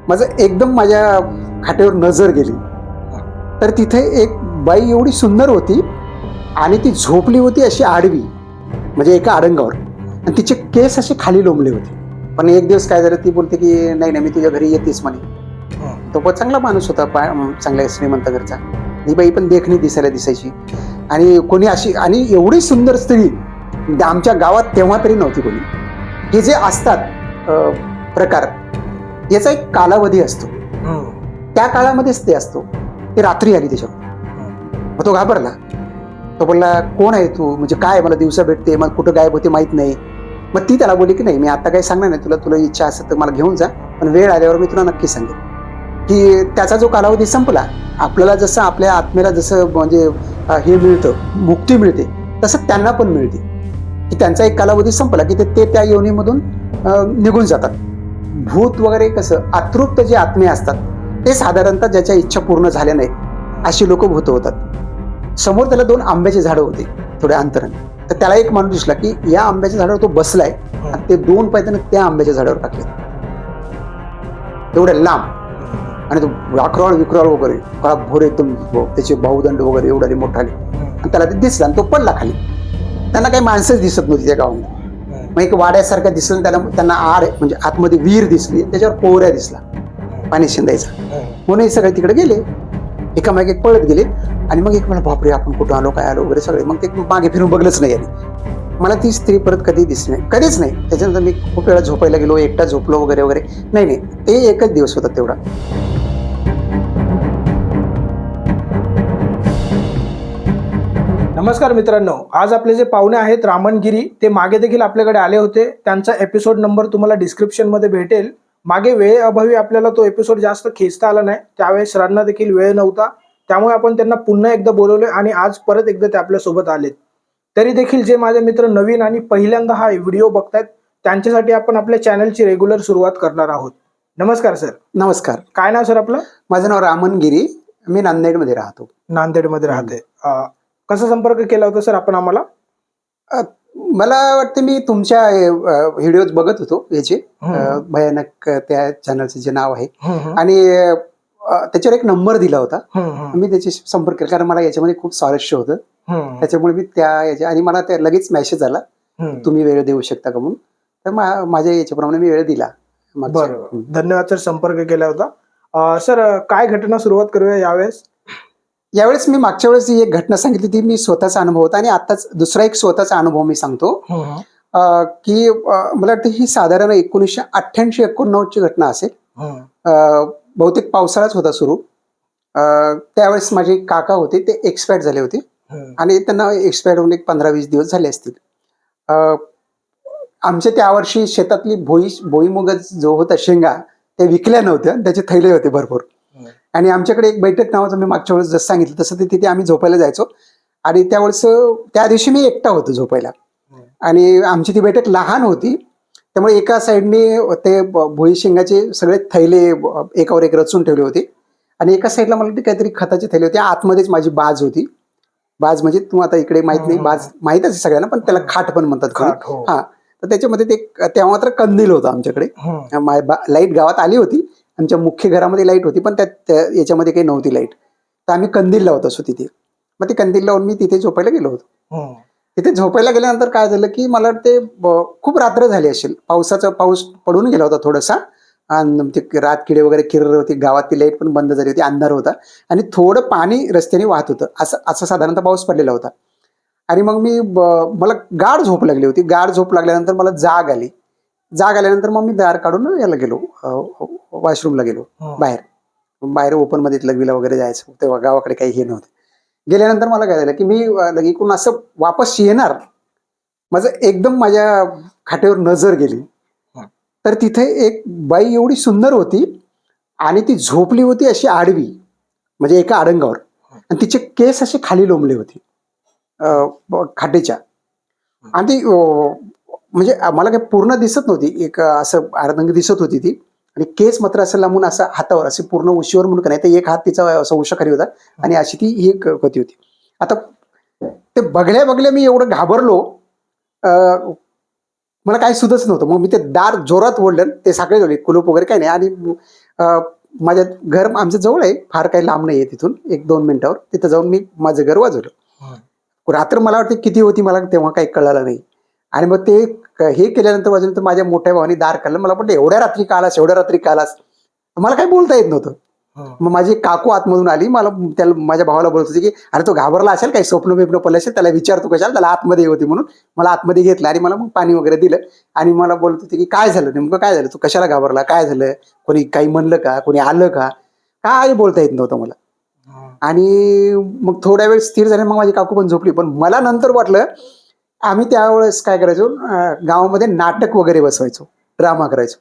माझं एकदम माझ्या खाटेवर नजर गेली. तर तिथे एक बाई एवढी सुंदर होती आणि ती झोपली होती अशी आडवी, म्हणजे एका अडंगावर, आणि तिचे केस असे खाली लोंबले होते. पण एक दिवस काय झालं, ती बोलते की नाही नाही, मी तुझ्या घरी येतेच म्हणे. तो पण चांगला माणूस होता, चांगल्या श्रीमंत घरचा. ही बाई पण देखणी दिसायची. आणि कोणी अशी आणि एवढी सुंदर स्त्री आमच्या गावात तेव्हा तरी नव्हती कोणी. हे जे असतात प्रकार, याचा एक कालावधी असतो. त्या काळामध्येच ते असतो. ती रात्री आली त्याच्यावर. मग तो घाबरला. तो बोलला, कोण आहे तू, म्हणजे काय, मला दिवसा भेटते, मग कुठं गायब होते माहित नाही. मग ती त्याला बोलली की नाही, मी आता काही सांगणार नाही तुला, तुला इच्छा असेल तर मला घेऊन जा, पण वेळ आल्यावर मी तुला नक्की सांगेन. की त्याचा जो कालावधी संपला, आपल्याला जसं आपल्या आत्मेला जसं म्हणजे हे मिळतं, मुक्ती मिळते, तसं त्यांना पण मिळते. की त्यांचा एक कालावधी संपला की ते त्या योनीमधून निघून जातात. भूत वगैरे कसं अतृप्त जे आत्मे असतात, ते साधारणतः ज्याच्या इच्छा पूर्ण झाल्या नाहीत अशी लोक भूत होतात. समोर त्याला 2 आंब्याची झाडं होती थोड्या अंतराने. तर त्याला एक माणूस दिसला की या आंब्याच्या झाडावर तो बसलाय आणि ते 2 पाय त्याने त्या आंब्याच्या झाडावर टाकले, एवढ्या लांब. आणि तो वाकराळ विक्राळ वगैरे भोर एकदम, त्याचे बाहुदंड वगैरे एवढे मोठे आले. आणि त्याला ते दिसलं आणि तो पडला खाली. त्यांना काही माणसंच दिसत नव्हती त्या गावामध्ये. मग एक वाड्यासारखं दिसलं, त्यांना आड म्हणजे आतमध्ये विहीर दिसली, त्याच्यावर पोहऱ्या दिसला पाणी शिंदायचा. म्हणून हे सगळे तिकडे गेले, एकामागे एक पळत गेले. आणि मग एक म्हणा, बापरे आपण कुठं आलो, काय आलो वगैरे सगळे. मग ते मागे फिरून बघलंच नाही आली. मला ती स्त्री परत कधी दिसली नाही, कधीच नाही. त्याच्यानंतर मी खूप वेळा झोपायला गेलो, एकटा झोपलो वगैरे वगैरे. नाही, ते एकच दिवस होता तेवढा. नमस्कार मित्रांनो, आज आपले जे पाहुणे आहेत रामन गिरी, ते मागे देखील आपल्याकडे आले होते. त्यांचा एपिसोड नंबर तुम्हाला डिस्क्रिप्शन मध्ये भेटेल. मागे वेळेअभावी आपल्याला तो एपिसोड जास्त खेचता आला नाही, त्यावेळेस सरांना देखील वेळ नव्हता, त्यामुळे आपण त्यांना पुन्हा एकदा बोलवले आणि आज परत एकदा ते आपल्या सोबत आलेत. तरी देखील जे माझे मित्र नवीन आणि पहिल्यांदा हा व्हिडिओ बघतायत, त्यांच्यासाठी आपण आपल्या चॅनलची रेग्युलर सुरुवात करणार आहोत. नमस्कार सर. नमस्कार. काय नाव सर आपलं? माझं नाव रामन गिरी, मी नांदेडमध्ये राहतो. नांदेडमध्ये राहते. कसा संपर्क केला होता सर आपण आम्हाला? मला वाटतं मी तुमच्या व्हिडिओ बघत होतो याचे, भयानक त्या चॅनलचं जे नाव आहे, आणि त्याच्यावर एक नंबर दिला होता. मी त्याच्याशी संपर्क केला कारण मला याच्यामध्ये खूप स्वारस्य होतं. त्याच्यामुळे मी याच्या आणि मला त्या लगेच मेसेज आला, तुम्ही वेळ देऊ शकता का म्हणून. तर माझ्या याच्याप्रमाणे मी वेळ दिला. बरोबर, धन्यवाद सर संपर्क केला होता. सर काय घटना सुरुवात करूया यावेळेस? यावेळेस मी मागच्या वेळेस एक घटना सांगितली ती मी स्वतःचा अनुभव होता, आणि आताच दुसरा एक स्वतःचा अनुभव मी सांगतो. की मला वाटतं ही साधारण 1988-89 ची घटना असेल. बहुतेक पावसाळाच होता सुरू. त्यावेळेस माझे काका होते, ते एक्सपायर झाले होते आणि त्यांना एक्सपायर होऊन एक 15-20 दिवस झाले असतील. आमच्या त्या वर्षी शेतातली भुईमुग जो होता शेंगा, त्या विकल्या नव्हत्या, त्याचे थैले होते भरपूर. आणि आमच्याकडे एक बैठक नावाचं, मी मागच्या वेळेस जसं सांगितलं तसं, ते तिथे आम्ही झोपायला जायचो. आणि त्यावेळेस त्या दिवशी मी एकटा होतो झोपायला, आणि आमची ती बैठक लहान होती, त्यामुळे एका साईडने ते भुई शेंगाचे सगळे थैले एकावर एक रचून ठेवले होते, आणि एका साईडला मला ते काहीतरी खताचे थैले होते. आतमध्येच माझी बाज होती. बाज म्हणजे तू आता इकडे माहित नाही, बाज माहितच आहे सगळ्यांना, पण त्याला खाट पण म्हणतात. हा, तर त्याच्यामध्ये ते तेव्हा मात्र कंदील होता आमच्याकडे. लाईट गावात आली होती, आमच्या मुख्य घरामध्ये लाईट होती, पण याच्यामध्ये काही नव्हती लाईट. तर आम्ही कंदील लावत असो तिथे. मग ते कंदील लावून मी तिथे झोपायला गेलो होतो. तिथे झोपायला गेल्यानंतर काय झालं की मला ते खूप रात्र झाली असेल, पाऊस पडून गेला होता थोडासा, आणि ते रात किडे वगैरे किरर होती गावात, ती लाईट पण बंद झाली होती, अंधार होता, आणि थोडं पाणी रस्त्याने वाहत होतं. असं साधारणतः पाऊस पडलेला होता. आणि मग मला गाढ झोप लागली होती. गाढ झोप लागल्यानंतर मला जाग आल्यानंतर मग मी दार काढून याला गेलो, वॉशरूमला गेलो. बाहेर ओपन मध्ये लगवीला वगैरे जायचं तेव्हा, गावाकडे काही हे नव्हतं. गेल्यानंतर मला काय झालं की मी लगीकडून असं वापस येणार, माझं एकदम माझ्या खाटेवर नजर गेली. तर तिथे एक बाई एवढी सुंदर होती आणि ती झोपली होती अशी आडवी, म्हणजे एका अडंगावर, आणि तिचे केस असे खाली लोंबले होते खाटेच्या. आणि ती म्हणजे मला काही पूर्ण दिसत नव्हती, एक असं अर्धंग दिसत होती ती, आणि केस मात्र असं लांबून असं हातावर, असे पूर्ण उशीवर म्हणून नाही, तर एक हात तिचा असा उशाखाली होता, आणि अशी ती ही होती. आता ते बघल्या मी एवढं घाबरलो मला काही सुचत नव्हतं. मग मी ते दार जोरात ओढलं, ते साखळी जोडली, कुलूप वगैरे काही नाही. आणि माझ्या घर आमच्या जवळ आहे, फार काही लांब नाही आहे तिथून, 1-2 मिनिटावर. तिथं जाऊन मी माझं घर वाजवलं. रात्र मला वाटते किती होती मला तेव्हा काही कळालं नाही. आणि मग ते हे केल्यानंतर वाजवलं, तर माझ्या मोठ्या भावाने दार काढलं. मला म्हटलं, एवढ्या रात्री का आलास, एवढ्या रात्री का आलास? मला काही बोलता येत नव्हतं. मग माझी काकू आतमधून आली. मला त्याला, माझ्या भावाला बोलत होती की अरे तो घाबरला असेल, काही स्वप्न बिप्न पडलं असेल, त्याला विचारतो कशाला, त्याला आतमध्ये होती म्हणून. मला आतमध्ये घेतलं आणि मला मग पाणी वगैरे दिलं. आणि मला बोलत होती की काय झालं, नेमकं काय झालं, तू कशाला घाबरला, काय झालं, कोणी काही म्हणलं का, कोणी आलं का, काय बोलता येत नव्हतं मला. आणि मग थोड्या वेळ स्थिर झाले. मग माझी काकू पण झोपली. पण मला नंतर वाटलं, आम्ही त्यावेळेस काय करायचो, गावामध्ये नाटक वगैरे बसवायचो, ड्रामा करायचो.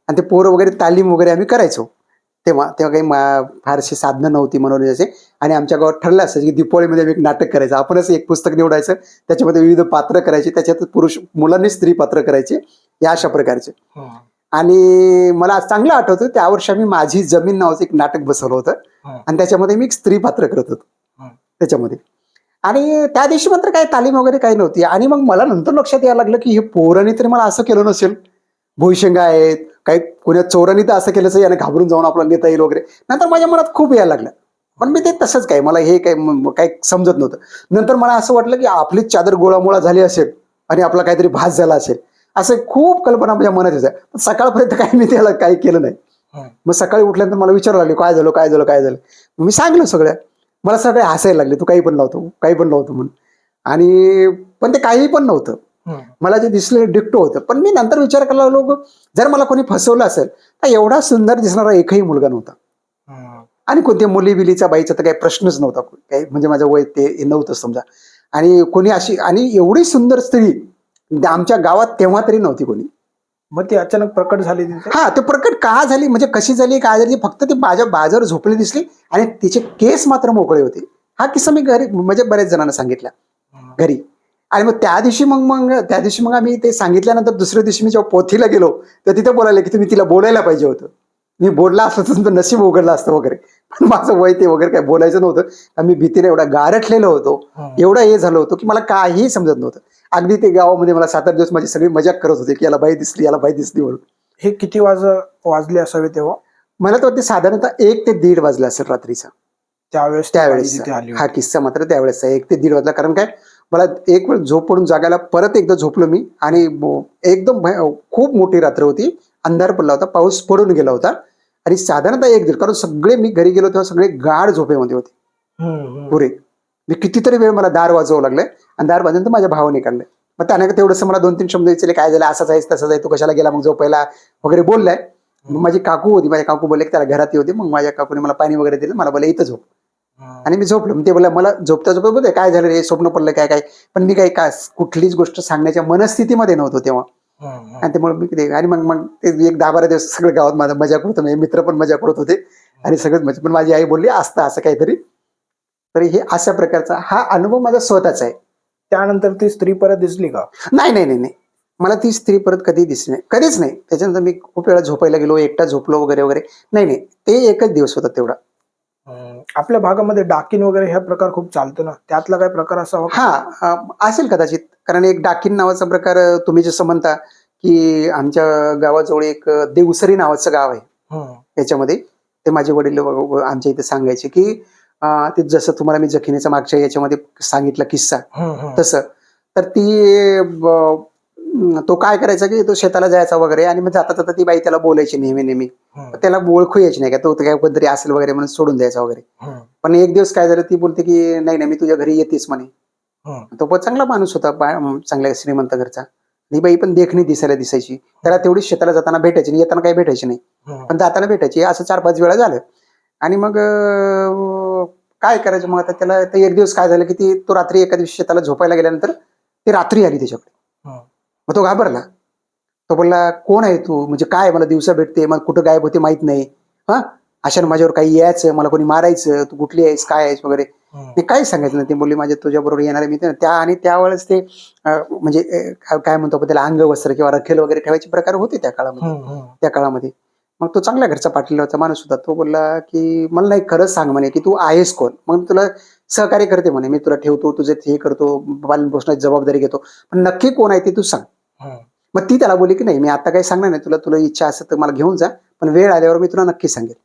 आणि ते पोरं वगैरे तालीम वगैरे आम्ही करायचो. तेव्हा तेव्हा काही फारशी साधनं नव्हती मनोरंजनाचे. आणि आमच्या गावात ठरलं असायचं की दिवाळीमध्ये आम्ही एक नाटक करायचं. आपणच एक पुस्तक निवडायचं, त्याच्यामध्ये विविध पात्र करायची, त्याच्यात पुरुष मुलांनी स्त्री पात्र करायचे, या अशा प्रकारचे. आणि मला चांगलं आठवतं, त्या वर्षी आम्ही माझी जमीन नावाचं एक नाटक बसवलं होतं. आणि त्याच्यामध्ये मी एक स्त्री पात्र करत होतो त्याच्यामध्ये. आणि त्या दिवशी मात्र काही तालीम वगैरे काही नव्हती. आणि मग मला नंतर लक्षात यायला लागलं की हे पोरांनी तरी मला असं केलं नसेल, भुईशेंगा आहेत, काही कोण्या चोरांनी तर असं केलं याने घाबरून जाऊन आपला नेता येईल वगैरे. नंतर माझ्या मनात खूप यायला लागलं. पण मी ते तसंच काय, मला हे काही समजत नव्हतं. नंतर मला असं वाटलं की आपलीच चादर गोळामोळा झाली असेल आणि आपला काहीतरी भास झाला असेल, असं खूप कल्पना माझ्या मनात होत्या. पण सकाळपर्यंत काही मी त्याला काही केलं नाही. मग सकाळी उठल्यानंतर मला विचारायला लागले, काय झालं काय झालं काय झालं. मी सांगितलं सगळं. मला सगळे हसायला लागले, तू काही पण लावतो काही पण लावतो म्हणून. आणि पण ते काही पण नव्हतं. मला जे दिसलं डिक्टो होतं. पण मी नंतर विचार करायला लागलो, जर मला कोणी फसवलं असेल तर एवढा सुंदर दिसणारा एकही मुलगा नव्हता. आणि कोणत्या मुली बिलीचा बाईचा तर काही प्रश्नच नव्हता. काही म्हणजे माझं वय ते नव्हतं समजा. आणि कोणी अशी, आणि एवढी सुंदर स्त्री आमच्या गावात तेव्हा तरी नव्हती कोणी. मग ती अचानक प्रकट झाली तिथे. हा, ते प्रकट का झाली, म्हणजे कशी झाली काय झाली, फक्त ती माझ्या बाजूवर झोपली दिसली आणि तिचे केस मात्र मोकळे होते. हा किस्सा मी घरी म्हणजे बऱ्याच जणांना सांगितला घरी. आणि मग त्या दिवशी मग आम्ही ते सांगितल्यानंतर दुसऱ्या दिवशी मी जेव्हा पोथीला गेलो, तर तिथे बोलायला की तुम्ही तिला बोलायला पाहिजे होतं, मी बोलला असलं तर तुमचं नशीब उघडलं असतं वगैरे. पण माझं वय ते वगैरे काय बोलायचं नव्हतं. आम्ही भीतीने एवढा गारठलेलो होतो, एवढं हे झालं होतं की मला काहीही समजत नव्हतं. अगदी ते गावामध्ये मला 7-8 दिवस माझी सगळी मजाक करत होते की याला बाई दिसली, याला बाई दिसली म्हणून. हे किती वाजले असावे तेव्हा? मला तर वाटते साधारणतः 1 ते 1:30 वाजला असेल रात्रीचा. त्यावेळेस हा किस्सा मात्र त्यावेळेस 1 ते 1:30 वाजला. कारण काय, मला एक वेळ झोप पडून जागायला परत एकदा झोपलो मी. आणि एकदम खूप मोठी रात्र होती, अंधार पडला होता, पाऊस पडून गेला होता. आणि साधारणतः 1:30, कारण सगळे मी घरी गेलो तेव्हा सगळे गाढ झोपेमध्ये होते पुरे. मी कितीतरी वेळ मला दार वाजवावं लागलंय. आणि दार वाजवून माझ्या भावाने काढलंय. मग त्याने तेवढंसं मला 2-3 शब्द विचारले, काय झालं, असंच आहेस तसंच आहे, तू कशाला गेला मग झोपायला वगैरे बोललाय. मग माझी काकू होती, माझ्या काकू बोलले की त्याला घरात होते. मग माझ्या काकूने मला पाणी वगैरे दिलं, मला बोलले इथं झोप. आणि मी झोपलो. ते बोलला, मला झोपता झोपता बोलते काय झालं रे, स्वप्न पडलं काय काय. पण मी काही कुठलीच गोष्ट सांगण्याच्या मनस्थितीमध्ये नव्हतो तेव्हा. आणि त्यामुळे मी आणि मग ते एक 10-12 दिवस सगळं गावात माझा मजा करत होते, मित्र पण मजा करत होते आणि सगळंच मजा. पण माझी आई बोलली असतं असं काहीतरी. तरी हे अशा प्रकारचा हा अनुभव माझा स्वतःचा आहे. त्यानंतर ती स्त्री परत दिसली का? नाही नाही नाही नाही, मला ती स्त्री परत कधी दिसली नाही, कधीच नाही. त्याच्यानंतर मी खूप वेळा झोपायला गेलो, एकटा झोपलो वगैरे वगैरे. नाही नाही, ते एकच दिवस होता तेवढा. आपल्या भागामध्ये डाकिन वगैरे हा प्रकार खूप चालतो ना, त्यातला काय प्रकार असावा? हा, असेल कदाचित. कारण एक डाकिन नावाचा प्रकार तुम्ही जसं म्हणता की आमच्या गावाजवळ एक देवसरी नावाचं गाव आहे. त्याच्यामध्ये ते माझे वडील आमच्या इथे सांगायचे की ते जसं तुम्हाला मी जखिनीचा मागच्या याच्यामध्ये सांगितलं किस्सा तसं. तर तो काय करायचा की तो शेताला जायचा वगैरे. आणि मग जाता जाता ती बाई त्याला बोलायची नेहमी नेहमी. त्याला ओळखू यायची नाही का, तो काय कोणतरी असेल वगैरे म्हणून सोडून द्यायचा वगैरे. पण एक दिवस काय झालं, ती बोलते की नाही नाही, मी तुझ्या घरी येतेच म्हणे. तो पण चांगला माणूस होता, चांगल्या श्रीमंत घरचा. ही बाई पण देखणी दिसायची. त्याला तेवढी शेताला जाताना भेटायची नाही, येताना काही भेटायची नाही, पण जाताना भेटायची. असं 4-5 वेळा झालं. आणि मग काय करायचं मग आता त्याला. एक दिवस काय झालं की तो रात्री एका दिवशी शेताला झोपायला गेल्यानंतर ती रात्री आली त्याच्याकडे. मग तो घाबरला. तो बोलला, कोण आहे तू, म्हणजे काय, मला दिवसा भेटते, मग कुठं गायब होते माहित नाही, हा अशाने माझ्यावर काही यायचं, मला कोणी मारायचं, तू कुठली आहेस काय आहेस वगैरे. ते काही सांगायचं नाही. ते बोलली माझ्या तुझ्या बरोबर येणारे मी त्या. आणि त्यावेळेस ते म्हणजे काय म्हणतो आपण त्याला, अंगवस्त्र किंवा रखेल वगैरे ठेवायचे प्रकार होते त्या काळामध्ये. मग तो चांगल्या घरचा पाठलेला माणूस होता. तो बोलला की मला नाही, खरंच सांग म्हणे की तू आहेस कोण, मग तुला सहकार्य करते म्हणे, मी तुला ठेवतो, तुझे हे करतो, पालन पोषणाची जबाबदारी घेतो, पण नक्की कोण आहे ते तू सांग. मग ती त्याला बोलली की नाही, मी आता काही सांगणार नाही तुला, तुला इच्छा असेल तर मला घेऊन जा, पण वेळ आल्यावर मी तुला नक्की सांगेल.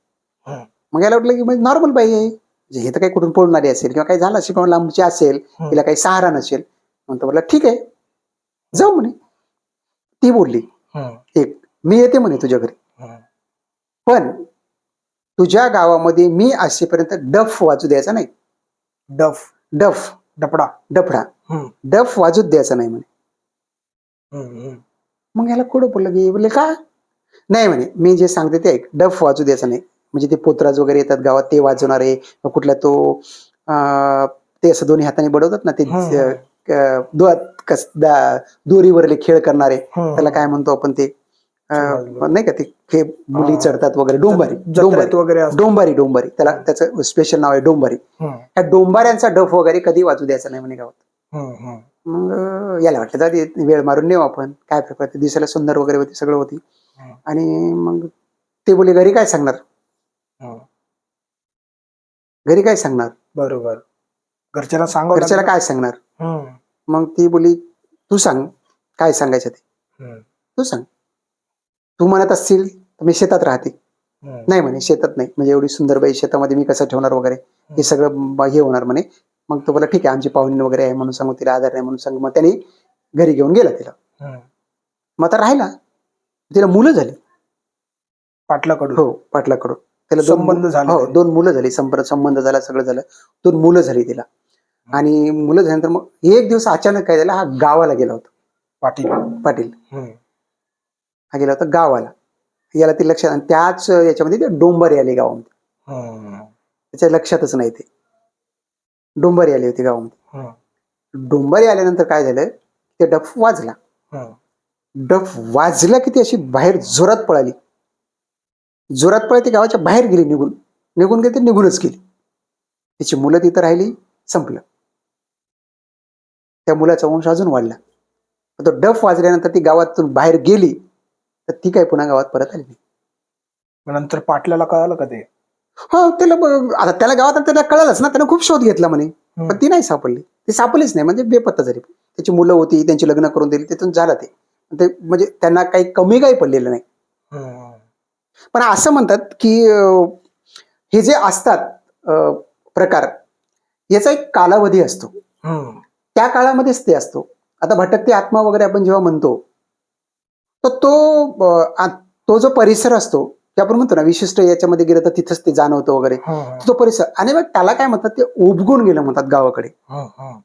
हं. मग याला वाटलं की म्हणजे नॉर्मल बाई आहे, म्हणजे हे तर काही कुठून पळून असेल किंवा काही झालं असेल, किंवा लांबची असेल, हं. तिला काही सहारा नसेल. म्हणतो म्हटलं ठीक आहे, जाऊ म्हणे. ती बोलली हं. एक, मी येते म्हणे तुझ्या घरी, हं. पण तुझ्या गावामध्ये मी असेपर्यंत डफ वाजू द्यायचा नाही. डफ, डफ, डपडा. डफडा, हं. डफ वाजूच द्यायचा नाही म्हणे. हं. हं. मग याला कुठं बोललं की, बोलले का नाही म्हणे, मी जे सांगते ते ऐक, डफ वाजू द्यायचा नाही. म्हणजे ते पोतराज वगैरे येतात गावात ते वाजवणार आहे, कुठला तो ते असं दोन्ही हाताने बडवतात ना ते हं. हं. दोरीवरले खेळ करणारे, हं. त्याला काय म्हणतो आपण ते समजलं. नाही का, ते मुली हां. चढतात वगैरे, डोंबारी, जत्रेत वगैरे असतं. डोंबारी, डोंबारी, त्याला हं. त्याचं स्पेशल नाव आहे डोंबारी. हं. ह्या डोंबाऱ्यांचा डफ वगैरे कधी वाजू द्यायचा नाही म्हणे गावात. हं. हं. मग याला वाटलं जाऊ दे, वेळ मारून नेऊ आपण, काय प्रकार, ते दिसायला सुंदर वगैरे होती, सगळं होती. हं. आणि मग ते बोलले घरी काय सांगणार, हं. घरी काय सांगणार, बरोबर. घरच्याला सांगावं घरच्याला लागलं. काय सांगणार. हं. मग ती बोली तू सांग काय सांगायचं ते, हं. तू सांग. तू म्हणत असतील तर मी शेतात राहते. हं. नाही म्हणे, शेतात नाही, म्हणजे एवढी सुंदर बाई शेतामध्ये मी कसं ठेवणार वगैरे, हे सगळं हे होणार म्हणे. मग तो बोला ठीक आहे, आमची पाहुणी वगैरे आहे म्हणून सांगू, तिला आधार नाही म्हणून सांगू. मग त्यांनी घरी घेऊन गेला तिला. हं. मग आता राहिला, तिला मुलं झाली. पाटलाकडून हो, पाटलाकडून त्याला संबंध झाले हो, त्याचे. 2 मुलं झाली, संबंध झाला, सगळं झालं. 2 मुलं झाली तिला. आणि मुलं झाल्यानंतर मग एक दिवस अचानक काय झालं, हा गावाला गेला होता. पाटील. पाटील हं. हा गेला होता गावाला. याला ते लक्षात, आणि त्याच याच्यामध्ये ते डोंबारी आले गावामध्ये. हं. त्याच्या लक्षातच नाही, ते डोंबारी आली होती गावामध्ये. हं. डोंबारी आल्यानंतर काय झालं, ते डफ वाजला. हं. डफ वाजला की ती अशी बाहेर जोरात पळाली. जोरात पळते, गावाच्या बाहेर गेली, निघून निघून गेली, ते निघूनच गेली. तिची मुलं तिथं राहिली, संपलं. त्या मुलाचा वंश अजून वाढला. तो डफ वाजल्यानंतर ती गावातून बाहेर गेली, तर ती काही पुन्हा गावात परत आली नाही. मग नंतर पाटलाला कळालं का ते? हो, त्याला आता त्याला गावात त्याला कळालंच ना, त्यानं खूप शोध घेतला म्हणे, हं. पण ती नाही सापडली. ती सापडलीच नाही, म्हणजे बेपत्ता झाली. त्याची मुलं होती, त्यांची लग्न करून दिली, तिथून झालं ते. म्हणजे त्यांना काही कमी काही पडलेलं नाही. हं. पण असं म्हणतात की हे जे असतात प्रकार, याचा एक कालावधी असतो, हं. त्या काळामध्येच ते असतो. आता भटकती आत्मा वगैरे आपण जेव्हा म्हणतो, तर तो जो परिसर असतो, ते आपण म्हणतो ना विशिष्ट याच्यामध्ये गेलं तर तिथंच ते जाणवतं वगैरे, हं. तो परिसर. आणि मग त्याला काय म्हणतात, ते उबगून गेलं म्हणतात गावाकडे, हं. हं.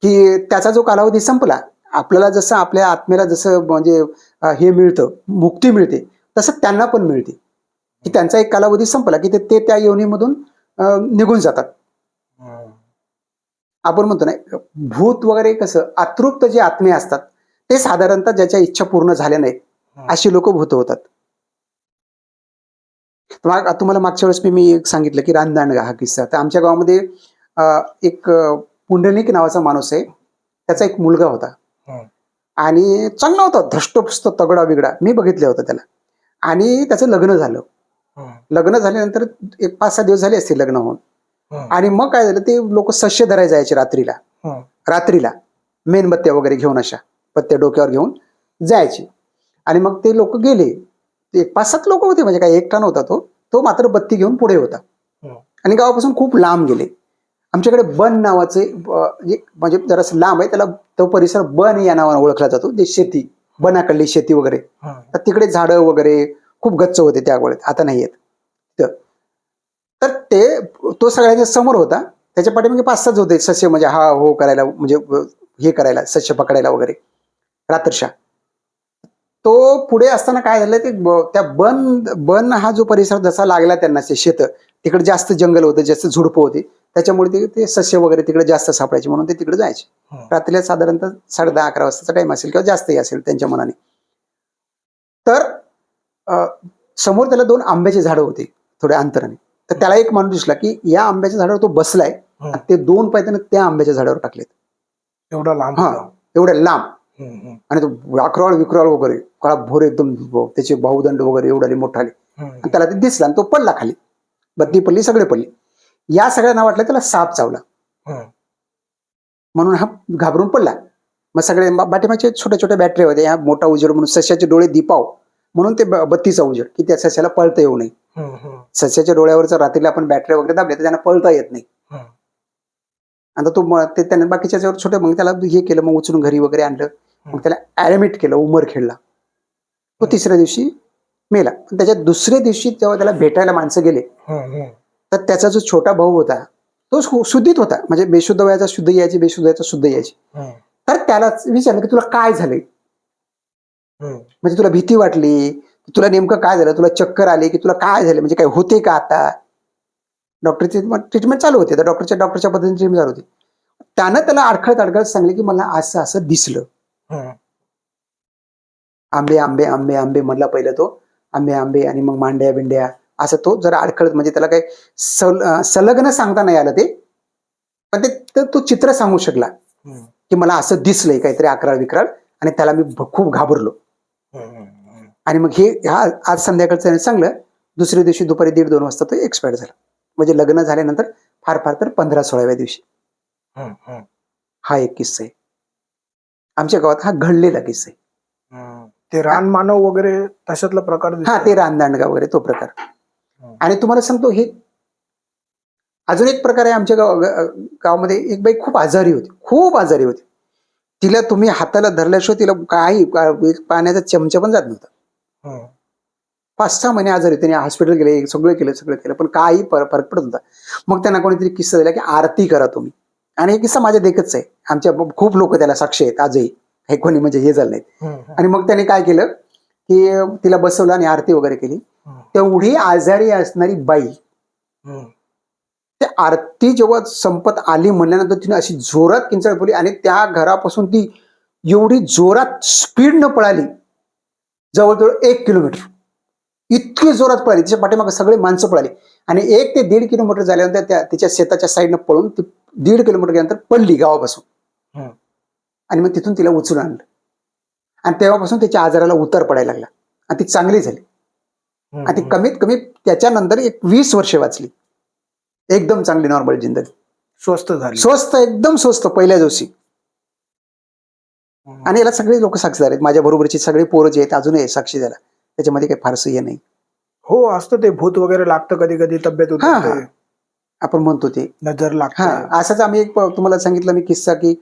की त्याचा जो कालावधी संपला. आपल्याला जसं आपल्या आत्मेला जसं म्हणजे हे मिळतं, मुक्ती मिळते, तसं त्यांना पण मिळते, की त्यांचा एक कालावधी संपला की ते त्या योनीमधून निघून जातात. हं. आपण म्हणतो ना, भूत वगैरे कसं अतृप्त जे आत्मे असतात, ते साधारणतः ज्याच्या इच्छा पूर्ण झाल्या नाहीत, अशी लोक भूत होतात. तुम्हाला मागच्या वेळेस मी एक सांगितलं की रानदांडगा हा किस्सा. तर आमच्या गावामध्ये एक पुंडलिक नावाचा माणूस आहे, त्याचा एक मुलगा होता. हं. आणि चांगला होता, धष्टपुष्ट तगडा बिगडा, मी बघितलं होतं त्याला. आणि त्याचं लग्न झालं. हं. लग्न झाल्यानंतर एक 5-6 दिवस झाले असतील लग्न होऊन. हं. आणि मग काय झालं, ते लोक सश्य धरायला जायचे रात्रीला. हं. रात्रीला मेणबत्त्या वगैरे घेऊन, अशा पत्त्या डोक्यावर घेऊन जायचे. आणि मग ते लोक गेले, ते 5-7 लोक होते, म्हणजे काय एकटा नव्हता तो. तो मात्र बत्ती घेऊन पुढे होता. हं. आणि गावापासून खूप लांब गेले. आमच्याकडे बन नावाचे म्हणजे जरासं लांब आहे, त्याला तो परिसर बन या नावाने ओळखला जातो. जे शेती, बनाकडली शेती वगैरे, हं. तर तिकडे झाडं वगैरे खूप गच्च होते त्या वेळेत, आता नाही आहेत. तर तो सगळ्यांच्या समोर होता. त्याच्या पाठीमागे 5-6 होते सस्य, म्हणजे हा हो करायला, म्हणजे हे करायला, सस्य पकडायला वगैरे रात्रशा. तो पुढे असताना काय झालं, ते त्या बन हा जो परिसर जसा लागला त्यांना, ते शेत तिकडे जास्त जंगल होतं, जास्त झुडपं होती, त्याच्यामुळे ते सस्य वगैरे तिकडे जास्त सापडायचे, म्हणून ते तिकडे जायचे. हं. रात्रीला साधारणतः 10:30-11 वाजताचा टाइम असेल, किंवा जास्तही असेल त्यांच्या मनाने. तर समोर त्याला 2 आंब्याची झाडं होती थोड्या अंतराने. तर त्याला एक माणूस दिसला की या आंब्याच्या झाडावर तो बसलाय, हं. आणि ते 2 पाय त्याने त्या आंब्याच्या झाडावर टाकलेत. एवढा लांब हा, होता. एवढ्या लांब. हं. हं. आणि तो वाकराळ विक्राळ वगैरे, काळा भोर एकदम, त्याचे बाहुदंड वगैरे एवढे मोठे आले. हं. आणि त्याला ते दिसला, आणि तो पडला खाली. बत्ती पडली, सगळे पडले. या सगळ्यांना वाटलं त्याला साप चावला, हं. म्हणून हा घाबरून पडला. मग सगळे पाठीमागचे छोट्या छोट्या बॅटऱ्या होत्या, ह्या मोठा उजेड म्हणून सस्याचे डोळे दीपाव म्हणून ते बत्तीचा उजेड की त्या सस्याला पळता येऊ नये. सस्याच्या डोळ्यावरच रात्रीला आपण बॅटऱ्या वगैरे दाबल्या तर त्यांना पळता येत नाही. आता तो ते त्याने बाकीच्या याच्यावर छोटे मग त्याला हे केलं, मग उचलून घरी वगैरे आणलं, मग त्याला ऍडमिट केलं, उमर खेळला. तो तिसऱ्या दिवशी मेला. पण त्याच्या दुसऱ्या दिवशी जेव्हा त्याला भेटायला माणसं गेले तर त्याचा जो छोटा भाऊ होता तो शुद्धीत होता, म्हणजे बेशुद्ध वयाचा शुद्ध यायची, बेशुद्ध वयाचा शुद्ध यायची. तर त्याला विचारलं की तुला काय झालंय, म्हणजे तुला भीती वाटली, तुला नेमकं काय झालं, तुला चक्कर आली की तुला काय झालं, म्हणजे काय होते का आता. डॉक्टरची ट्रीटमेंट चालू होती, तर डॉक्टरच्या पद्धतीने ट्रीटमेंट चालू होती. त्यानं त्याला अडखळत सांगले की मला असं असं दिसलं. आंबे आंबे आंबे आंबे म्हणला पहिलं तो, आंबे आंबे, आणि मग मांड्या बिंड्या, असं तो जरा अडखळत, म्हणजे त्याला काही सलग्न सांगता नाही आलं ते, पण ते तो चित्र सांगू शकला की मला असं दिसलंय काहीतरी अकराळ विक्राळ, आणि त्याला मी खूप घाबरलो. आणि मग हे आज संध्याकाळचं त्याने सांगलं. दुसऱ्या दिवशी दुपारी 1:30-2 वाजता तो एक्सपायर झाला. म्हणजे लग्न झाल्यानंतर फार फार तर 15-16व्या दिवशी. हा एक किस्सा आहे आमच्या गावात, हा घडलेला किस्सा आहे. ते रानमानव वगैरे तशातला प्रकार हा, ते रानदांडगा वगैरे तो प्रकार. आणि तुम्हाला सांगतो, हे अजून एक प्रकार आहे आमच्या गावामध्ये. एक बाई खूप आजारी होती, खूप आजारी होती. तिला तुम्ही हाताला धरल्याशिवाय तिला काही पाण्याचा चमचा पण जात नव्हता. 5-6 महिने आजारी होते. हॉस्पिटल गेले, सगळं केलं, पण काही फरक पडत होता. मग त्यांना कोणीतरी किस्सा दिला की आरती करा तुम्ही. आणि हे किस्सा माझ्या देखतच आहे, आमच्या खूप लोक त्याला साक्षी आहेत आजही, हे कोणी म्हणजे हे झालं नाहीत. आणि मग त्याने काय केलं की तिला बसवलं आणि आरती वगैरे केली. तेवढी आजारी असणारी बाई, त्या आरती जेव्हा संपत आली म्हणल्यानंतर तिने अशी जोरात किंचाळ पडली, आणि त्या घरापासून ती एवढी जोरात स्पीडनं पळाली, जवळजवळ 1 किलोमीटर, इतकी जोरात पळाली. तिच्या पाठीमागे सगळे माणसं पळाली, आणि 1 ते 1.5 किलोमीटर झाल्यानंतर तिच्या शेताच्या साईडनं पळून ती 1.5 किलोमीटर गेल्यानंतर पडली गावापासून. आणि मग तिथून तिला उचलून आणलं, आणि तेव्हापासून त्याच्या आजाराला उतार पडायला लागला, आणि ती चांगली झाली. आणि ती कमीत कमी त्याच्यानंतर 20 वर्षे वाचली, एकदम चांगली नॉर्मल जिंदगी, स्वस्त झाली, स्वस्त, एकदम स्वस्त पहिल्या दिवशी. आणि याला सगळे लोक साक्षीदार आहेत, माझ्या बरोबरची सगळे पोरं जे आहेत अजूनही साक्षी द्यायला, त्याच्यामध्ये काही फारसं हे नाही. हो, असतं ते भूत वगैरे लागतं कधी कधी, तब्येत उतरते, आपण म्हणतो ते नजर लागते. असंच आम्ही एक तुम्हाला सांगितलं मी किस्सा की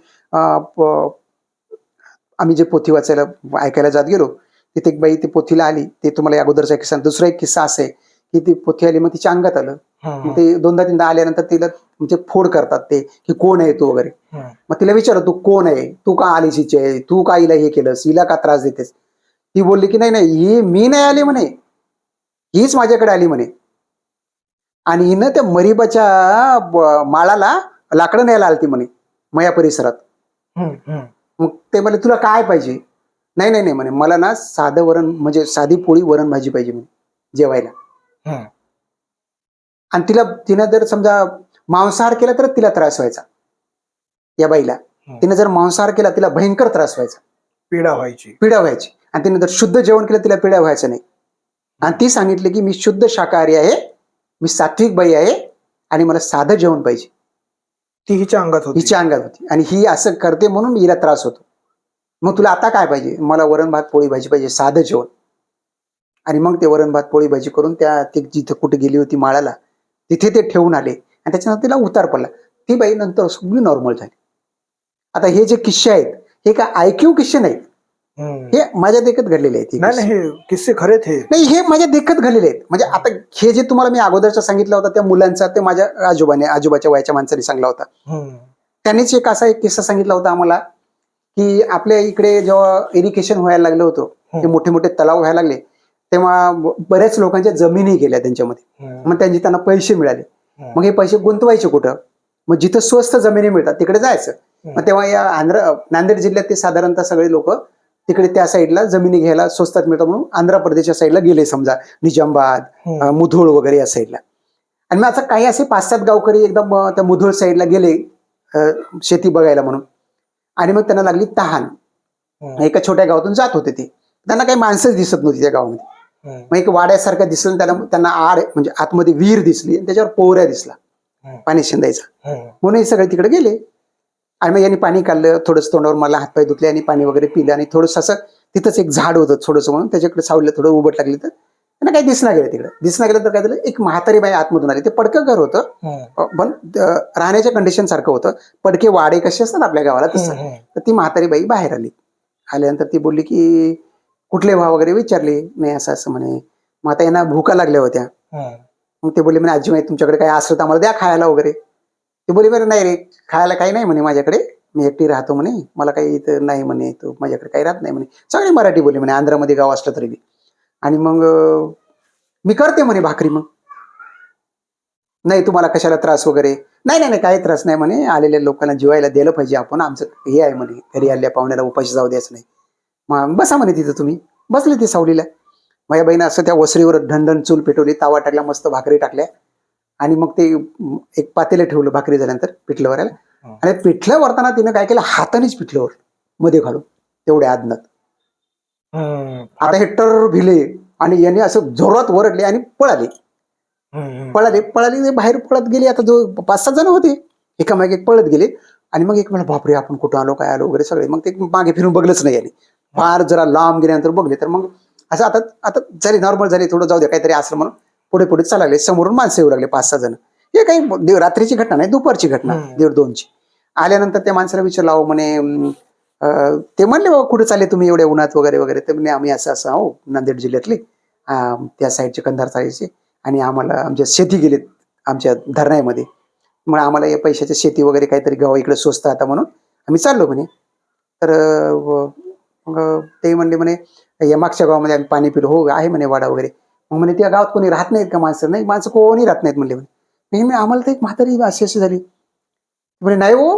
आम्ही जे पोथी वाचायला ऐकायला जात गेलो, तिथे एक बाई ती पोथीला आली. ते तुम्हाला अगोदरचा किस्सा. दुसरा एक किस्सा असा आहे की ती पोथी आली, मग तिच्या अंगात आलं. मग ते 2दा-3दा आल्यानंतर तिला म्हणजे फोड करतात ते की कोण आहे तू वगैरे. मग तिला विचारलं तू कोण आहे, तू का आलीस हिचे, तू का हिला हे केलंस, हिला का त्रास देतेस. ती बोलली की नाही नाही, ही मी नाही आली म्हणे, हीच माझ्याकडे आली म्हणे, आणि हिनं त्या मरीबाच्या माळाला लाकडं न्यायला आलती म्हणे मया परिसरात. मग ते म्हणे तुला काय पाहिजे. नाही नाही नाही म्हणे, मला ना साधं वरण, म्हणजे साधी पोळी वरण भाजी पाहिजे म्हणे जेवायला. आणि तिनं जर समजा मांसाहार केला तर तिला त्रास व्हायचा या बाईला. तिने जर मांसाहार केला तिला भयंकर त्रास व्हायचा, पीडा व्हायची. आणि तिने जर शुद्ध जेवण केलं तिला पीडा व्हायचं नाही. आणि ती सांगितली की मी शुद्ध शाकाहारी आहे, मी सात्विक बाई आहे, आणि मला साधं जेवण पाहिजे. ती हिच्या अंगात होती, आणि ही असं करते म्हणून हिला त्रास होतो. मग तुला आता काय पाहिजे. मला वरण भात पोळी भाजी पाहिजे, साधं जेवण. आणि मग ते वरण भात पोळी भाजी करून ती जिथे कुठे गेली होती माळाला तिथे ते ठेवून आले, आणि त्याच्यानंतर तिला उतार पडला. ती बाई नंतर सगळी नॉर्मल झाली. आता हे जे किस्से आहेत हे काय आयक्यू किस्से नाहीत, हे माझ्या देखत घडलेले आहेत. नाही, हे किस्से खरेच नाही, हे माझ्या देखत घडलेले आहेत. म्हणजे आता हे जे तुम्हाला मी अगोदरचा सांगितलं होता त्या मुलांचा, ते माझ्या आजोबाच्या वयाच्या माणसाने सांगला होता. त्यांनीच एक किस्सा सांगितला होता आम्हाला की आपल्या इकडे जेव्हा इरिगेशन व्हायला लागलं होतं, ते मोठे मोठे तलाव व्हायला लागले, तेव्हा बऱ्याच लोकांच्या जमिनी गेल्या त्यांच्यामध्ये. मग त्यांना पैसे मिळाले. मग हे पैसे गुंतवायचे कुठं. मग जिथं स्वस्त जमिनी मिळतात तिकडे जायचं. मग तेव्हा या नांदेड जिल्ह्यात ते साधारणतः सगळे लोक तिकडे त्या साईडला जमिनी घ्यायला स्वस्तात मिळतात म्हणून आंध्र प्रदेशच्या साईडला गेले, समजा निजामाबाद, मुधोळ वगैरे या साईडला. आणि मग आता काही असे 5-7 गावकरी एकदम त्या मुधोळ साईडला गेले शेती बघायला म्हणून. आणि मग त्यांना लागली तहान. एका छोट्या गावातून जात होते ते, त्यांना काही माणसंच दिसत नव्हती त्या गावामध्ये. मग एक वाड्यासारखं दिसलं, त्यांना आड म्हणजे आतमध्ये विहीर दिसली, आणि त्याच्यावर पोहऱ्या दिसला पाणी शिंदायचा, म्हणून हे सगळे तिकडे गेले. आणि मग यांनी पाणी काढलं, थोडंसं तोंडावर मला हातपाय धुतले आणि पाणी वगैरे पिलं आणि थोडंसं असं तिथंच एक झाड होतं थोडंसं म्हणून त्याच्याकडे सावलीला थोडं उभं टाकलं तर त्यांना काही दिसना गेलं तिकडे. दिसना गेलं तर काय झालं, एक म्हातारी बाई आतमधून आली. ते पडकं घर होतं, पण राहण्याच्या कंडिशन सारखं होतं. पडके वाडे कसे असतात आपल्या गावाला तसं. तर ती म्हातारी बाई बाहेर आली. आल्यानंतर ती बोलली की कुठले भाव वगैरे विचारले. नाही असं असं म्हणे. मग आता यांना भुका लागल्या होत्या. मग ते बोलले म्हणे आजी माहिती तुमच्याकडे काय असलं तर आम्हाला द्या खायला वगैरे. ते बोलले बरं नाही रे खायला काही नाही म्हणे माझ्याकडे, मी एकटी राहतो म्हणे, मला काही इथं नाही म्हणे, तो माझ्याकडे काही राहत नाही म्हणे. सगळे मराठी बोलले म्हणे, आंध्रामध्ये गाव असलं तरी बी. आणि मग मी करते म्हणे भाकरी. मग नाही तुम्हाला कशाला त्रास वगैरे. नाही नाही नाही काही त्रास नाही म्हणे, आलेल्या लोकांना जेवायला दिलं पाहिजे आपण, आमचं हे आहे म्हणे, घरी आलेल्या पाहुण्याला उपाशी जाऊ द्यायचं नाही. मग बसा म्हणे तिथं तुम्ही. बसले ते सावलीला. माझ्या बहिणी असं त्या वसरीवर ढणढण चूल पेटवली, तावा टाकला, मस्त भाकरी टाकल्या आणि मग ते एक पातेलं ठेवलं भाकरी झाल्यानंतर पिठलं वरायला. आणि पिठलं वरताना तिनं काय केलं, हातानेच पिठलं वर मध्ये घालून तेवढ्या आदनात. आता हे टर भिले आणि याने असं जोरात वरडले आणि पळाले. पळाले ते बाहेर पळत गेले. आता जो 5-6 जण होते एकामागे एक पळत गेले. आणि मग एक म्हणा बापरे आपण कुठं आलो काय आलो वगैरे सगळे. मग ते मागे फिरून बघलंच नाही याने. फार जरा लांब गेल्यानंतर बघले तर मग असं आता आता झाली नॉर्मल झाली, थोडं जाऊ द्या काहीतरी असं म्हणून पुढे पुढे चालू लागले. समोरून माणसं येऊ लागले 5-6 जण. हे काही रात्रीची घटना नाही, दुपारची घटना, 1:30-2ची. आल्यानंतर त्या माणसाला विचारलं अहो म्हणे ते म्हणले बाबा कुठे चालले तुम्ही एवढ्या उन्हात वगैरे वगैरे. ते म्हणे आम्ही असं असं आहो नांदेड जिल्ह्यातले त्या साईडचे कंधार साईडचे आणि आम्हाला आमच्या शेती गेलेत आमच्या धरणामध्ये. मग आम्हाला या पैशाच्या शेती वगैरे काहीतरी गाव इकडे स्वस्त आता म्हणून आम्ही चाललो म्हणे. तर मग ते म्हणले म्हणे या मागच्या गावामध्ये आम्ही पाणी पिलो. हो आहे म्हणे वाडा वगैरे. मग म्हणे त्या गावात कोणी राहत नाहीत का माणसं. नाही माणसं कोणी राहत नाहीत म्हणले. म्हणे आम्हाला तर एक म्हातारी अशी अशी झाली म्हणे. नाही हो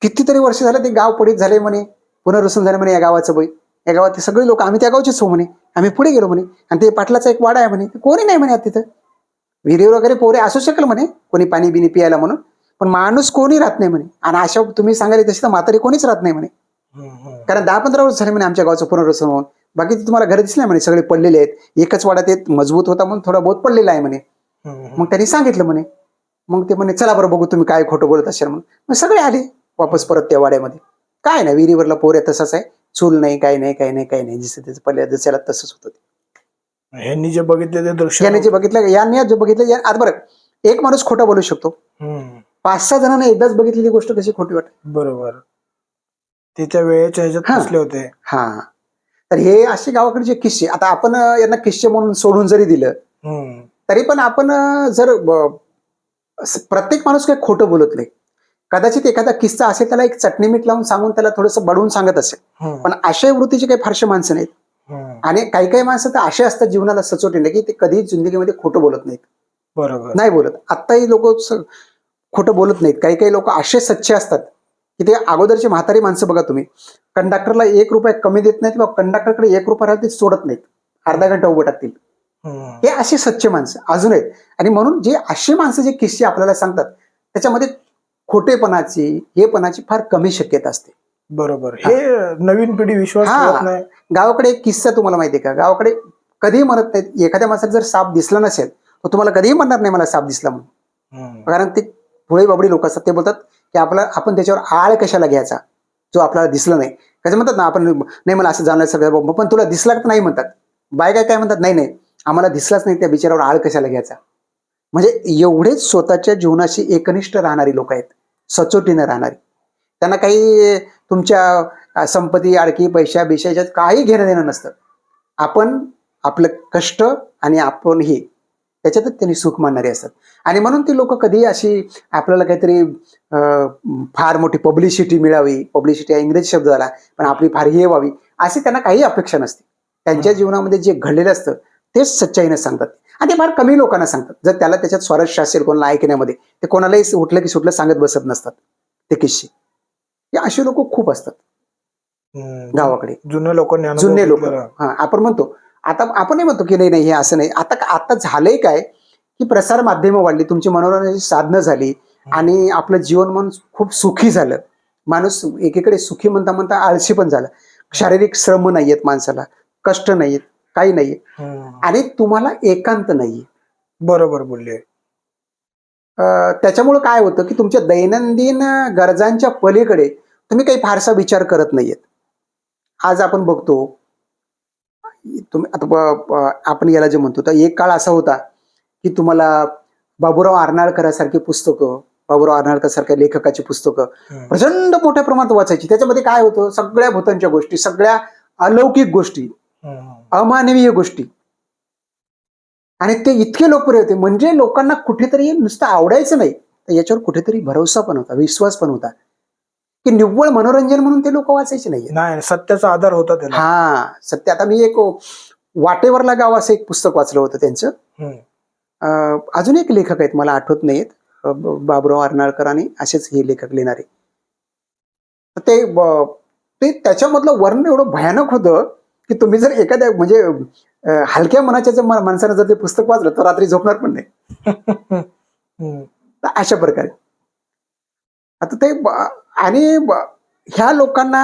कितीतरी वर्ष झालं ते गाव पडीत झाले म्हणे, पुनर्वसन झालं म्हणे या गावाचं बाई. या गावात सगळे लोक आम्ही त्या गावचेच हो म्हणे. आम्ही पुढे गेलो म्हणे आणि ते पाटलाचा एक वाडा आहे म्हणे, कोणी नाही म्हणे तिथं. विहिरीवर वगैरे पोरे असू शकेल म्हणे कोणी पाणी बिनी पियायला म्हणून, पण माणूस कोणी राहत नाही म्हणे. आणि अशा तुम्ही सांगायला तशी तर म्हातारी कोणीच राहत नाही म्हणे. कारण 10-15 वर्ष झाले म्हणे आमच्या गावचं पुनर्वसन होऊन. बाकी तुम्हाला घर दिसले म्हणे सगळे पडलेले आहेत. एकच वाडा ते मजबूत होता म्हणून थोडा बहुत पडलेला आहे म्हणे. मग त्यांनी सांगितलं म्हणे. मग ते म्हणे चला बरं बघू तुम्ही काय खोटं बोलत असेल म्हणून. मग सगळे आले वापस परत त्या वाड्यामध्ये. काय नाही विहिरीवरला पोऱ्या तसंच आहे, चूल नाही काही नाही काही नाही काही नाही, जसं त्याचं पडल्या जसं तसंच होतं. यांनी जे बघितले ते दृश्य, याने जे बघितलं यांनी जे बघितलं आता बरं एक माणूस खोटा बोलू शकतो, 5-6 जणांना एकदाच बघितलेली गोष्ट कशी खोटी वाटते. बरोबर. ते त्या वेळेच्या ह्याच्यात फसले होते. हा तर हे असे गावाकडचे किस्से. आता आपण यांना किस्से म्हणून सोडून जरी दिलं तरी पण आपण जर प्रत्येक माणूस काही खोटं बोलत नाही. कदाचित एखादा किस्सा असेल त्याला एक चटणी मीठ लावून सांगून त्याला थोडंसं बडवून सांगत असेल, पण अशा वृत्तीचे काही फारसे माणसं नाहीत. आणि काही काही माणसं तर असे असतात जीवनाला सचोटीने की ते कधीच जिंदगीमध्ये खोटं बोलत नाहीत. बरोबर नाही बोलत. आत्ताही लोक खोटं बोलत नाहीत. काही काही लोक असे सच्चे असतात की ते अगोदरची म्हातारी माणसं बघा तुम्ही, कंडक्टरला 1 रुपया कमी देत नाहीत किंवा कंडक्टरकडे 1 रुपया राहते सोडत नाहीत, अर्धा घंटा उभं टाकतील. हे असे सच्चे माणसं अजून आहेत. आणि म्हणून जे अशी माणसं जे किस्से आपल्याला सांगतात त्याच्यामध्ये खोटेपणाची हेपणाची फार कमी शक्यता असते. बरोबर. हे नवीन पिढी विश्वास ठेवत नाही. गावाकडे एक किस्सा तुम्हाला माहिती आहे का, गावाकडे कधीही म्हणत नाहीत एखाद्या माणसाला जर साप दिसला नसेल तर तुम्हाला कधीही म्हणणार नाही मला साप दिसला म्हणून. कारण ते भोळे बाबडी लोक असतात. ते बोलतात की आपण त्याच्यावर आळ कशाला घ्यायचा जो आपल्याला दिसला नाही. कसं म्हणतात ना आपण नाही मला असं जाणलं सगळं, पण तुला दिसला तर नाही म्हणतात. बायका काय म्हणतात नाही नाही आम्हाला दिसलाच नाही त्या बिचारावर आळ कशाला घ्यायचा. म्हणजे एवढेच स्वतःच्या जीवनाशी एकनिष्ठ राहणारी लोक आहेत, सचोटीने राहणारी. त्यांना काही तुमच्या संपत्ती अडकी पैशा बिशाच्यात काही घेणं देणं नसतं. आपण आपलं कष्ट आणि आपण हे त्याच्यातच त्यांनी सुख मानणारे असतात. आणि म्हणून ती लोक कधी अशी आपल्याला काहीतरी फार मोठी पब्लिसिटी मिळावी, पब्लिसिटी हा इंग्रजी शब्द झाला, पण आपली फार हे व्हावी अशी त्यांना काही अपेक्षा नसते. त्यांच्या जीवनामध्ये जे घडलेलं असतं तेच सच्चाईने सांगतात. आणि ते फार कमी लोकांना सांगतात. जर त्याला त्याच्यात स्वारस्य असेल कोणाला ऐकण्यामध्ये, ते कोणालाही उठलं की सुटलं सांगत बसत नसतात ते किस्से. हे असे लोक खूप असतात गावाकडे, जुने लोक. जुने लोक. आपण म्हणतो आता आपणही म्हणतो की नाही नाही हे असं नाही. आता झालंय काय की प्रसार माध्यमं वाढली, तुमची मनोरंजनाची साधनं झाली आणि आपलं जीवन मन खूप सुखी झालं. माणूस एकीकडे सुखी म्हणता म्हणता आळशी पण झाला. शारीरिक श्रम नाहीयेत माणसाला, कष्ट नाहीयेत, काही नाहीये आणि तुम्हाला एकांत नाहीये. बरोबर बोलले. त्याच्यामुळे काय होतं की तुमच्या दैनंदिन गरजांच्या पलीकडे तुम्ही काही फारसा विचार करत नाहीयेत. आज आपण बघतो तुम्ही आता आपण याला जे म्हणतो तर एक काळ असा होता की तुम्हाला बाबूराव अर्नाळकरांसारखी पुस्तकं, बाबूराव अर्नाळकर सारख्या लेखकाची पुस्तकं प्रचंड मोठ्या प्रमाणात वाचायची. त्याच्यामध्ये काय होतं, सगळ्या भूतांच्या गोष्टी, सगळ्या अलौकिक गोष्टी, अमानवीय गोष्टी, आणि ते इतके लोकप्रिय होते म्हणजे लोकांना कुठेतरी नुसतं आवडायचं नाही, तर याच्यावर कुठेतरी भरोसा पण होता, विश्वास पण होता की निव्वळ मनोरंजन म्हणून ते लोक वाचायचे नाही. नाही, सत्याचा आधार होता त्याला. हा सत्य. आता मी एक वाटेवरला गाव असं एक पुस्तक वाचलं होतं त्यांचं. अजून एक लेखक आहेत, मला आठवत नाहीत, बाबूराव अर्नाळकर आणि असेच हे लेखक लिहिणारे. ते त्याच्यामधलं वर्णन एवढं भयानक होतं की तुम्ही जर एखाद्या म्हणजे हलक्या मनाच्या जर माणसानं जर ते पुस्तक वाचलं तर रात्री झोपणार पण नाही. तर अशा प्रकारे आता ते आणि ह्या लोकांना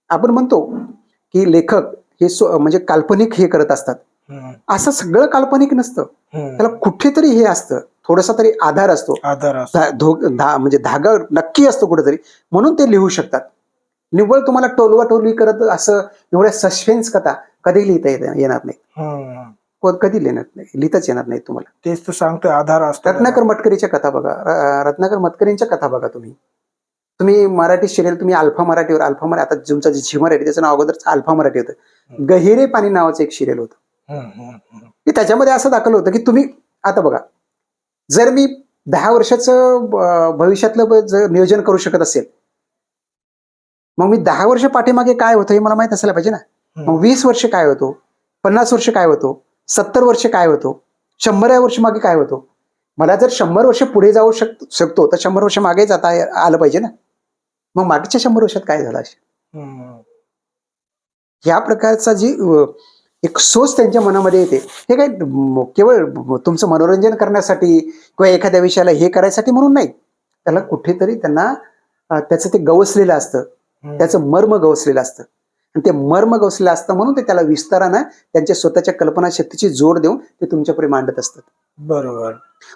आपण म्हणतो की लेखक हे म्हणजे काल्पनिक हे करत असतात. असं सगळं काल्पनिक नसतं, त्याला कुठेतरी हे असतं, थोडासा तरी आधार असतो, म्हणजे धागा नक्की असतो कुठेतरी, म्हणून ते लिहू शकतात. निव्वळ तुम्हाला टोलवाटोलवी करत असं एवढ्या सस्पेन्स कथा कधी लिहिता येणार नाही, कधी लिहिताच येणार नाही तुम्हाला. तेच तर सांगतोय, आधार असतो. रत्नाकर मतकरीच्या कथा बघा, रत्नाकर मतकरींच्या कथा बघा. तुम्ही मराठी सिरियल, तुम्ही अल्फा मराठीवर, आता तुमचा झी मराठी त्याचं नाव अगोदरच अल्फा मराठी होतं, गहिरे पाणी नावाचं एक सिरियल होतं. की त्याच्यामध्ये असं दाखवलं होतं की तुम्ही आता बघा, जर मी 10 वर्षाचं भविष्यातलं जर नियोजन करू शकत असेल, मग मी 10 वर्ष पाठीमागे काय होतं हे मला माहित असायला पाहिजे ना. मग 20 वर्ष काय होतो, 50 वर्ष काय होतो, 70 वर्ष काय होतो, 100 वर्ष मागे काय होतो. मला जर 100 वर्ष पुढे जाऊ शकतो तर 100 वर्ष मागे जाता आलं पाहिजे ना. मग मागच्या 100 वर्षात काय झालं असेल, या प्रकारचा जी एक सोच त्यांच्या मनामध्ये येते, हे काय केवळ तुमचं मनोरंजन करण्यासाठी किंवा एखाद्या विषयाला हे करायसाठी म्हणून नाही, त्याला कुठेतरी त्यांना त्याचं ते गवसलेलं असतं, त्याचं मर्म गवसलेलं असतं, आणि ते मर्म गवसलेलं असतं म्हणून ते त्याला विस्तारानं त्यांच्या स्वतःच्या कल्पनाशक्तीची जोड देऊन ते तुमच्यापुढे मांडत असतात. बरोबर.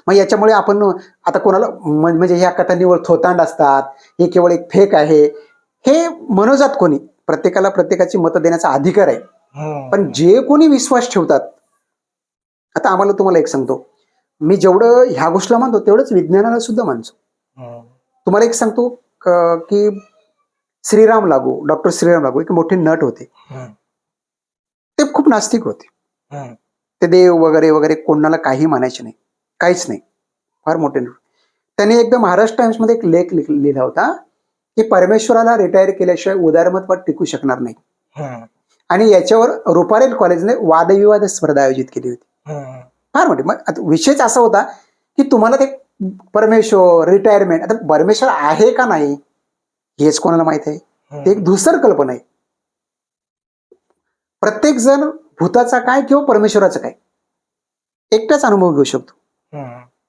मग याच्यामुळे आपण आता कोणाला म्हणजे ह्या कथा निवळ थोतांड असतात, हे केवळ एक फेक आहे, हे मनोजात कोणी, प्रत्येकाला प्रत्येकाची मतं देण्याचा अधिकार आहे. पण जे कोणी विश्वास ठेवतात, आता आम्हाला तुम्हाला एक सांगतो, मी जेवढं ह्या गोष्टीला मानतो तेवढंच विज्ञानाला सुद्धा मानतो. तुम्हाला एक सांगतो की श्रीराम लागू, डॉक्टर श्रीराम लागू एक मोठे नट होते. ते खूप नास्तिक होते. ते देव वगैरे वगैरे कोणाला काही मानायचे नाही, काहीच नाही, फार मोठे नट. त्यांनी एकदा महाराष्ट्र टाइम्स मध्ये एक लेख लिहिला होता की परमेश्वराला रिटायर केल्याशिवाय उदारमतवाद टिकू शकणार नाही, आणि याच्यावर रुपारेल कॉलेजने वादविवाद स्पर्धा आयोजित केली होती, फार मोठी. मग विषयच असा होता की तुम्हाला ते परमेश्वर, रिटायरमेंट, आता परमेश्वर आहे का नाही हेच कोणाला माहित आहे, ते एक धुसर कल्पना आहे. प्रत्येक जण भूताचा काय किंवा परमेश्वराचा काय एकटाच अनुभव घेऊ शकतो.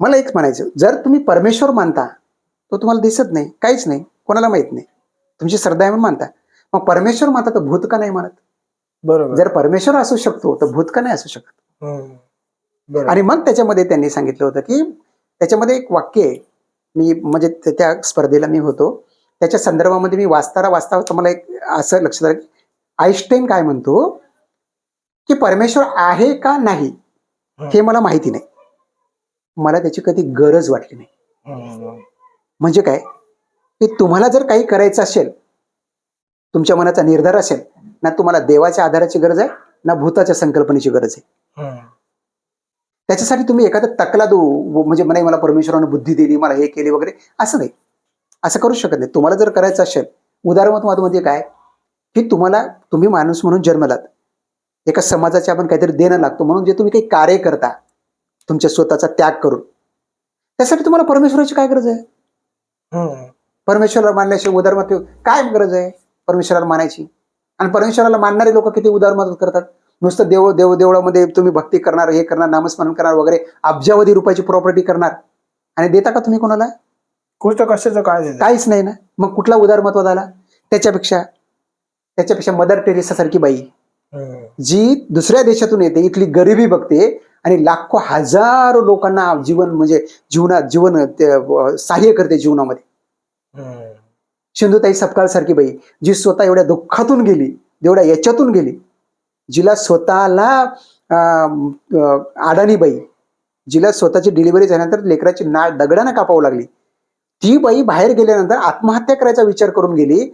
मला एक म्हणायचं, जर तुम्ही परमेश्वर मानता तो तुम्हाला दिसत नाही, काहीच नाही, कोणाला माहित नाही, तुमची श्रद्धा आहे म्हणून मानता, मग परमेश्वर मानता तर भूत का नाही मानत. बरोबर. जर परमेश्वर असू शकतो तर भूत का नाही असू शकत. आणि मग त्याच्यामध्ये त्यांनी सांगितलं होतं की त्याच्यामध्ये एक वाक्य आहे, मी म्हणजे त्या स्पर्धेला मी होतो, त्याच्या संदर्भामध्ये मी वाचता मला एक असं लक्षात आलं की आईन्स्टाईन काय म्हणतो की परमेश्वर आहे का नाही हे मला माहिती नाही, मला त्याची कधी गरज वाटली नाही. म्हणजे काय की तुम्हाला जर काही करायचं असेल, तुमच्या मनाचा निर्धार असेल ना, तुम्हाला देवाच्या आधाराची गरज आहे ना भूताच्या संकल्पनेची गरज आहे. त्याच्यासाठी तुम्ही एखादा तकला म्हणजे म्हणे मला परमेश्वराने बुद्धी दिली, मला हे केले वगैरे, असं नाही, असं करू शकत नाही. तुम्हाला जर करायचं असेल, उदारमतवाद काय की तुम्ही माणूस म्हणून जन्मलात, एका समाजाचे आपण काहीतरी देणं लागतो, म्हणून जे तुम्ही काही कार्य करता तुमच्या स्वतःचा त्याग करून, त्यासाठी तुम्हाला परमेश्वराची काय गरज आहे. परमेश्वराला मानल्याशिवाय उदारमत काय गरज आहे परमेश्वराला मानायची. आणि परमेश्वराला मानणारे लोक किती उदारमत करतात, नुसतं देवळामध्ये तुम्ही भक्ती करणार, हे करणार, नामस्मरण करणार वगैरे, अब्जावधी रुपयाची प्रॉपर्टी करणार, आणि देता का तुम्ही कोणाला, गोष्ट कशाचं काय, काहीच नाही ना. मग कुठला उदारमत्वाद आला. त्याच्यापेक्षा मदर टेरेसा सारखी बाई जी दुसऱ्या देशातून येते, इथली गरिबी बघते आणि लाखो हजारो लोकांना जीवन सहाय्य करते जीवनामध्ये. सिंधुताई सपकाळ सारखी बाई जी स्वतः एवढ्या दुःखातून गेली, एवढ्या याच्यातून गेली, जिला स्वतःला अडाणी बाई, जिला स्वतःची डिलिव्हरी झाल्यानंतर लेकराची नाळ दगडानं कापावं लागली, ती बाई बाहेर गेल्यानंतर आत्महत्या करायचा विचार करून गेली.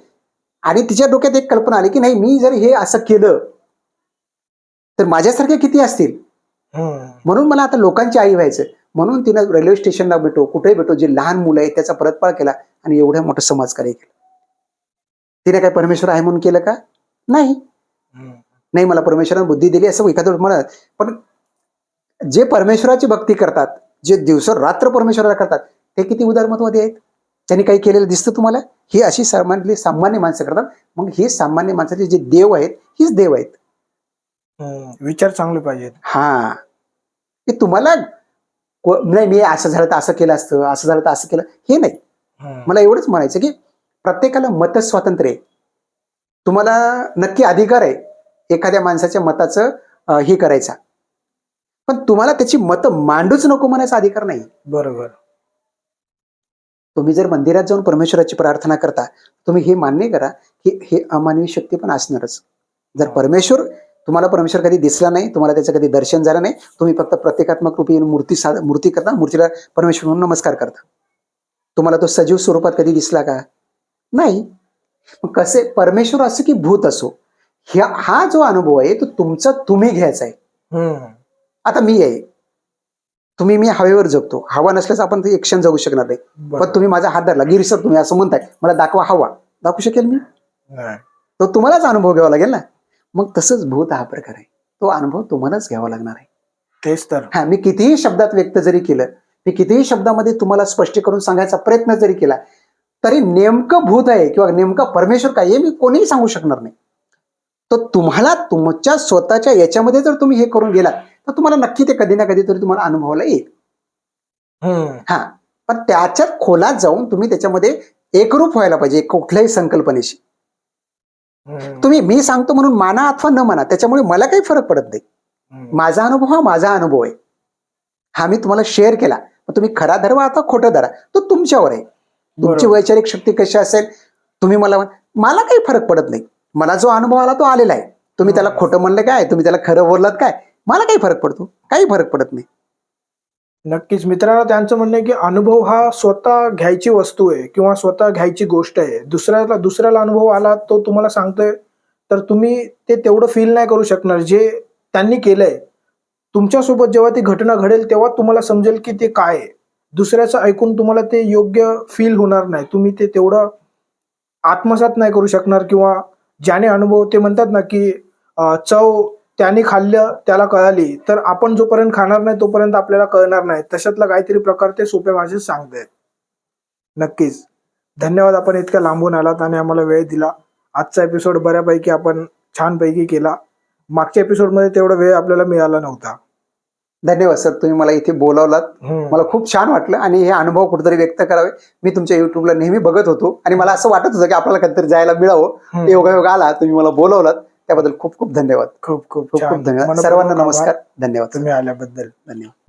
आणि तिच्या डोक्यात एक कल्पना आली की नाही, मी जर हे असं केलं तर माझ्यासारखे किती असतील, म्हणून मला आता लोकांची आई व्हायचं. म्हणून तिनं रेल्वे स्टेशनला भेटो, कुठेही भेटो, जे लहान मुलं आहेत त्याचा परतपाळ केला आणि एवढ्या मोठं समाजकार्य केलं. तिने काय परमेश्वर आहे म्हणून केलं का? नाही. नाही, मला परमेश्वराने बुद्धी दिली असं एखादं म्हणत, पण जे परमेश्वराची भक्ती करतात, जे दिवसरात्र परमेश्वराला करतात, ते किती उदारमतवादी आहेत. त्यांनी काही केलेलं दिसतं तुम्हाला? ही अशी सामान्य माणसं करतात. मग हे सामान्य माणसाचे जे देव आहेत, हीच देव आहेत. विचार चांगले पाहिजेत. हा, की तुम्हाला नाही मी असं झालं तर असं केलं असतं, असं झालं तर असं केलं, हे नाही. मला एवढंच म्हणायचं की प्रत्येकाला मत स्वातंत्र्य आहे. तुम्हाला नक्की अधिकार आहे एखाद्या माणसाच्या मताचं हे करायचा, पण तुम्हाला त्याची मतं मांडूच नको म्हणायचा अधिकार नाही. बरोबर. तुम्ही जर मंदिरात जाऊन परमेश्वराची प्रार्थना करता, तुम्ही हे मान्य करा की हे अमानवी शक्ती पण असणारच. जर तुम्हाला परमेश्वर कधी दिसला नाही, तुम्हाला त्याचं कधी दर्शन झालं नाही, तुम्ही फक्त प्रतिकात्मक रूपी मूर्ती करता, मूर्तीला परमेश्वर म्हणून नमस्कार करता, तुम्हाला तो सजीव स्वरूपात कधी दिसला का? नाही. मग कसे परमेश्वर असो की भूत असो, हा जो अनुभव आहे तो तुमचा तुम्ही घ्यायचा आहे. आता मी आहे, मी हवेवर जगतो, हवा नसल्यास आपण एक क्षण जगू शकणार नाही. पण तुम्ही माझा हात धरला, गिरी सर तुम्ही असं म्हणताय, मला दाखवा हवा, दाखवू शकेल मी? तो तुम्हालाच अनुभव घ्यावा लागेल ना. मग तसंच भूत हा प्रकार आहे, तो अनुभव तुम्हालाच घ्यावा लागणार आहे. तेच तर. हा, मी कितीही शब्दात व्यक्त जरी केलं, मी कितीही शब्दामध्ये तुम्हाला स्पष्ट करून सांगायचा प्रयत्न जरी केला, तरी नेमकं भूत आहे किंवा नेमकं परमेश्वर काय हे मी कोणीही सांगू शकणार नाही. तो तुम्हाला तुमच्या स्वतःच्या याच्यामध्ये जर तुम्ही हे करून गेलात तर तुम्हाला नक्की ते कधी ना कधी तरी तुम्हाला अनुभवाला येईल. हा, पण त्याच्यात खोलात जाऊन तुम्ही त्याच्यामध्ये एकरूप व्हायला पाहिजे कुठल्याही संकल्पनेशी. तुम्ही मी सांगतो म्हणून माना अथवा न माना, त्याच्यामुळे मला काही फरक पडत नाही. माझा अनुभव हा माझा अनुभव आहे, हा मी तुम्हाला शेअर केला. तुम्ही खरा धरवा अथवा खोटं धरा, तो तुमच्यावर आहे. तुमची वैचारिक शक्ती कशी असेल, तुम्ही मला काही फरक पडत नाही. मला जो अनुभव आला तो आलेला आहे. तुम्ही त्याला खोटं म्हणलं काय, तुम्ही त्याला खरं बोललात काय, मला काही फरक पडतो? काही फरक पडत नाही. नक्कीच मित्रांनो, त्यांचं म्हणणं आहे की अनुभव हा स्वतः घ्यायची वस्तू आहे किंवा स्वतः घ्यायची गोष्ट आहे. दुसऱ्याला अनुभव आला, तो तुम्हाला सांगतोय, तर तुम्ही ते तेवढं फील नाही करू शकणार जे त्यांनी केलंय. तुमच्यासोबत जेव्हा ती घटना घडेल तेव्हा तुम्हाला समजेल की ते काय आहे. दुसऱ्याचं ऐकून तुम्हाला ते योग्य फील होणार नाही, तुम्ही ते तेवढं आत्मसात नाही करू शकणार. किंवा ज्याने अनुभव, ते म्हणतात ना की चव त्याने खाल्लं त्याला कळाली, तर आपण जोपर्यंत खाणार नाही तोपर्यंत आपल्याला कळणार नाही. तशातला काहीतरी प्रकार ते सोप्या भाषेत सांगतायत. नक्कीच धन्यवाद, आपण इतक्या लांबून आलात आणि आम्हाला वेळ दिला. आजचा एपिसोड बऱ्यापैकी आपण छानपैकी केला. मागच्या एपिसोडमध्ये तेवढा वेळ आपल्याला मिळाला नव्हता. धन्यवाद सर, तुम्ही मला इथे बोलावलात, मला खूप छान वाटलं आणि हे अनुभव कुठेतरी व्यक्त करावे. मी तुमच्या युट्यूबला नेहमी बघत होतो आणि मला असं वाटत होतं की आपल्याला कधीतरी जायला मिळावं. योगायोग आला, तुम्ही मला बोलावलात, त्याबद्दल खूप खूप धन्यवाद. खूप खूप खूप खूप धन्यवाद. सर्वांना नमस्कार, धन्यवाद. तुम्ही आल्याबद्दल धन्यवाद.